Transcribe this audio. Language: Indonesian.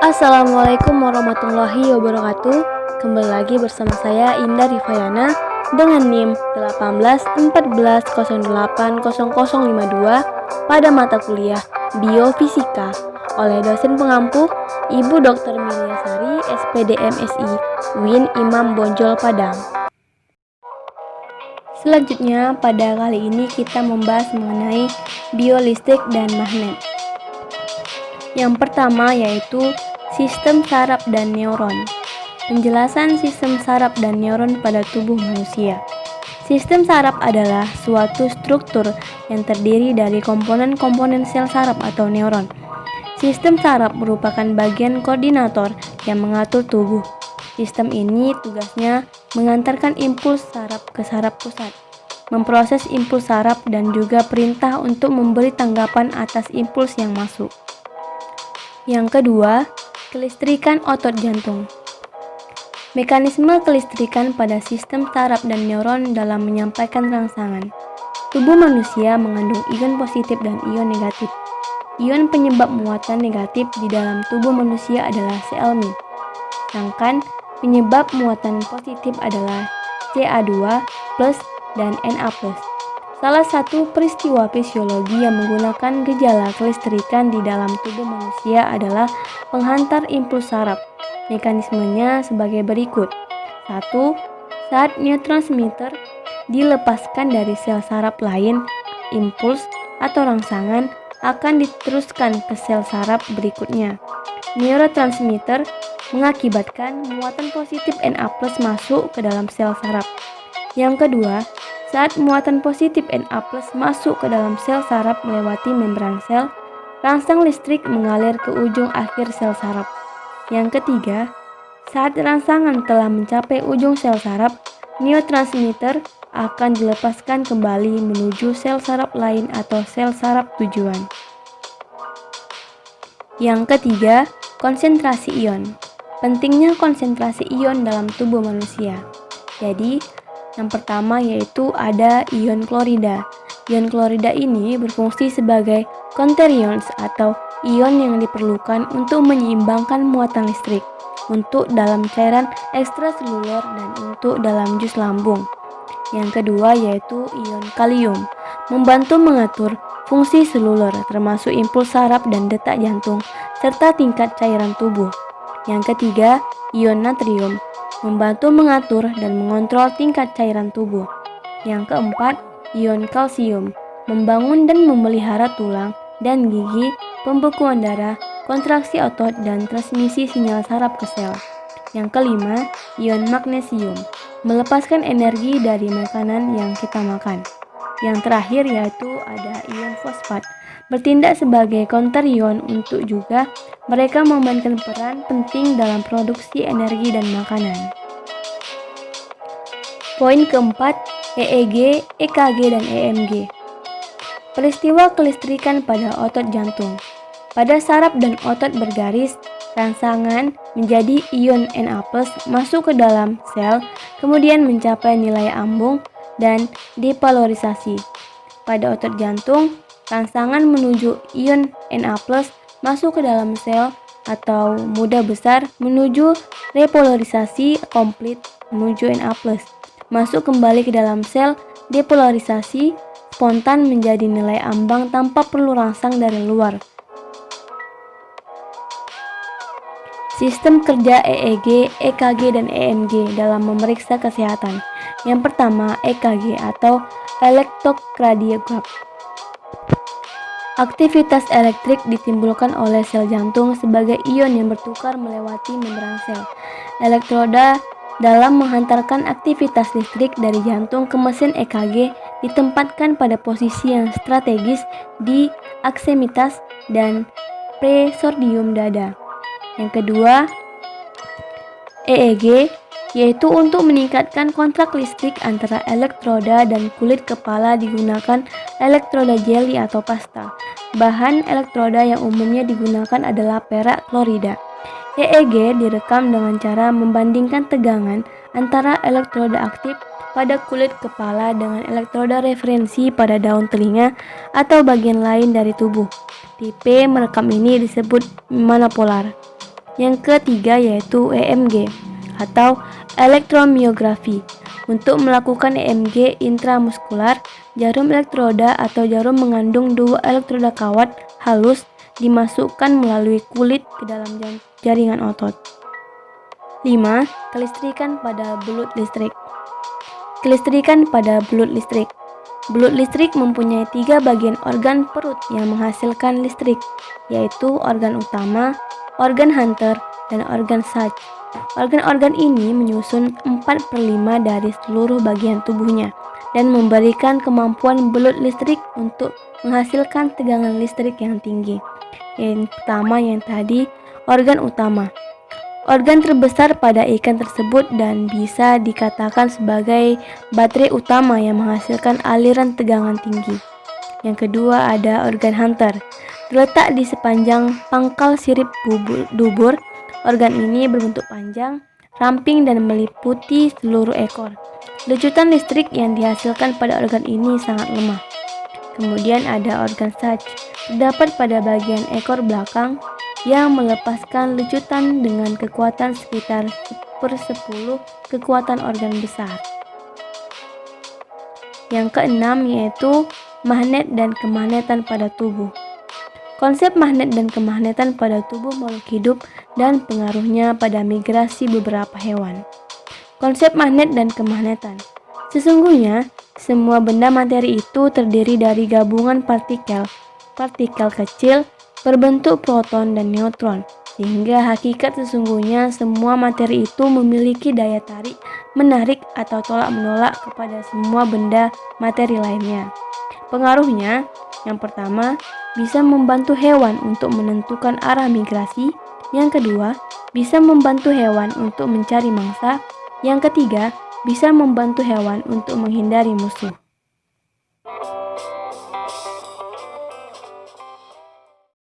Assalamualaikum warahmatullahi wabarakatuh. Kembali lagi bersama saya Indah Rifayana dengan NIM 1814080052 pada mata kuliah Biofisika oleh dosen pengampu Ibu Dr. Miliasari SPD MSI UIN Imam Bonjol Padang. Selanjutnya pada kali ini kita membahas mengenai biolistrik dan magnet. Yang pertama yaitu sistem saraf dan neuron. Penjelasan sistem saraf dan neuron pada tubuh manusia. Sistem saraf adalah suatu struktur yang terdiri dari komponen-komponen sel saraf atau neuron. Sistem saraf merupakan bagian koordinator yang mengatur tubuh. Sistem ini tugasnya mengantarkan impuls saraf ke saraf pusat, memproses impuls saraf dan juga perintah untuk memberi tanggapan atas impuls yang masuk. Yang kedua, kelistrikan otot jantung. Mekanisme kelistrikan pada sistem saraf dan neuron dalam menyampaikan rangsangan. Tubuh manusia mengandung ion positif dan ion negatif. Ion penyebab muatan negatif di dalam tubuh manusia adalah Cl-, sedangkan penyebab muatan positif adalah Ca2+ dan Na+. Salah satu peristiwa fisiologi yang menggunakan gejala kelistrikan di dalam tubuh manusia adalah penghantar impuls saraf. Mekanismenya sebagai berikut. 1. Saat neurotransmitter dilepaskan dari sel saraf lain, impuls atau rangsangan akan diteruskan ke sel saraf berikutnya. Neurotransmitter mengakibatkan muatan positif Na+ masuk ke dalam sel saraf. Yang kedua, saat muatan positif Na+ masuk ke dalam sel saraf melewati membran sel, rangsang listrik mengalir ke ujung akhir sel saraf. Yang ketiga, saat rangsangan telah mencapai ujung sel saraf, neurotransmitter akan dilepaskan kembali menuju sel saraf lain atau sel saraf tujuan. Yang ketiga, konsentrasi ion. Pentingnya konsentrasi ion dalam tubuh manusia. Jadi, yang pertama yaitu ada ion klorida. Ion klorida ini berfungsi sebagai counterions atau ion yang diperlukan untuk menyeimbangkan muatan listrik untuk dalam cairan ekstraseluler dan untuk dalam jus lambung. Yang kedua yaitu ion kalium, membantu mengatur fungsi seluler termasuk impuls saraf dan detak jantung serta tingkat cairan tubuh. Yang ketiga, ion natrium, membantu mengatur dan mengontrol tingkat cairan tubuh. Yang keempat, ion kalsium, membangun dan memelihara tulang dan gigi, pembekuan darah, kontraksi otot, dan transmisi sinyal saraf ke sel. Yang kelima, ion magnesium, melepaskan energi dari makanan yang kita makan. Yang terakhir yaitu ada ion fosfat, bertindak sebagai counterion untuk juga mereka memainkan peran penting dalam produksi energi dan makanan. Poin keempat, EEG, EKG, dan EMG. Peristiwa kelistrikan pada otot jantung. Pada saraf dan otot bergaris, rangsangan menjadi ion Na+ masuk ke dalam sel, kemudian mencapai nilai ambung dan depolarisasi. Pada otot jantung, rangsangan menuju ion Na+ masuk ke dalam sel atau mudah besar menuju repolarisasi komplit menuju Na+. Masuk kembali ke dalam sel, depolarisasi spontan menjadi nilai ambang tanpa perlu rangsang dari luar. Sistem kerja EEG, EKG, dan EMG dalam memeriksa kesehatan. Yang pertama, EKG atau elektrokardiogram. Aktivitas elektrik ditimbulkan oleh sel jantung sebagai ion yang bertukar melewati membran sel. Elektroda dalam menghantarkan aktivitas listrik dari jantung ke mesin EKG ditempatkan pada posisi yang strategis di aksemitas dan presordium dada. Yang kedua, EEG, yaitu untuk meningkatkan kontrak listrik antara elektroda dan kulit kepala digunakan elektroda jeli atau pasta. Bahan elektroda yang umumnya digunakan adalah perak klorida. EEG direkam dengan cara membandingkan tegangan antara elektroda aktif pada kulit kepala dengan elektroda referensi pada daun telinga atau bagian lain dari tubuh. Tipe merekam ini disebut monopolar. Yang ketiga yaitu EMG atau elektromiografi. Untuk melakukan EMG intramuskular, jarum elektroda atau jarum mengandung dua elektroda kawat halus dimasukkan melalui kulit ke dalam jaringan otot. 5. Kelistrikan pada belut listrik. Kelistrikan pada belut listrik. Belut listrik mempunyai 3 bagian organ perut yang menghasilkan listrik, yaitu organ utama, organ hunter, dan organ Sachs. Organ-organ ini menyusun 4/5 dari seluruh bagian tubuhnya dan memberikan kemampuan belut listrik untuk menghasilkan tegangan listrik yang tinggi. Yang pertama yang tadi, organ utama. Organ terbesar pada ikan tersebut dan bisa dikatakan sebagai baterai utama yang menghasilkan aliran tegangan tinggi. Yang kedua ada organ hunter. Terletak di sepanjang pangkal sirip dubur. Organ ini berbentuk panjang, ramping dan meliputi seluruh ekor. Lecutan listrik yang dihasilkan pada organ ini sangat lemah. Kemudian ada organ Sachs. Terdapat pada bagian ekor belakang yang melepaskan lecutan dengan kekuatan sekitar 1/10 kekuatan organ besar. Yang keenam yaitu magnet dan kemagnetan pada tubuh. Konsep magnet dan kemagnetan pada tubuh makhluk hidup dan pengaruhnya pada migrasi beberapa hewan. Konsep magnet dan kemagnetan. Sesungguhnya, semua benda materi itu terdiri dari gabungan partikel kecil berbentuk proton dan neutron, sehingga hakikat sesungguhnya semua materi itu memiliki daya tarik, menarik atau tolak-menolak kepada semua benda materi lainnya. Pengaruhnya, yang pertama, bisa membantu hewan untuk menentukan arah migrasi. Yang kedua, bisa membantu hewan untuk mencari mangsa. Yang ketiga, bisa membantu hewan untuk menghindari musuh.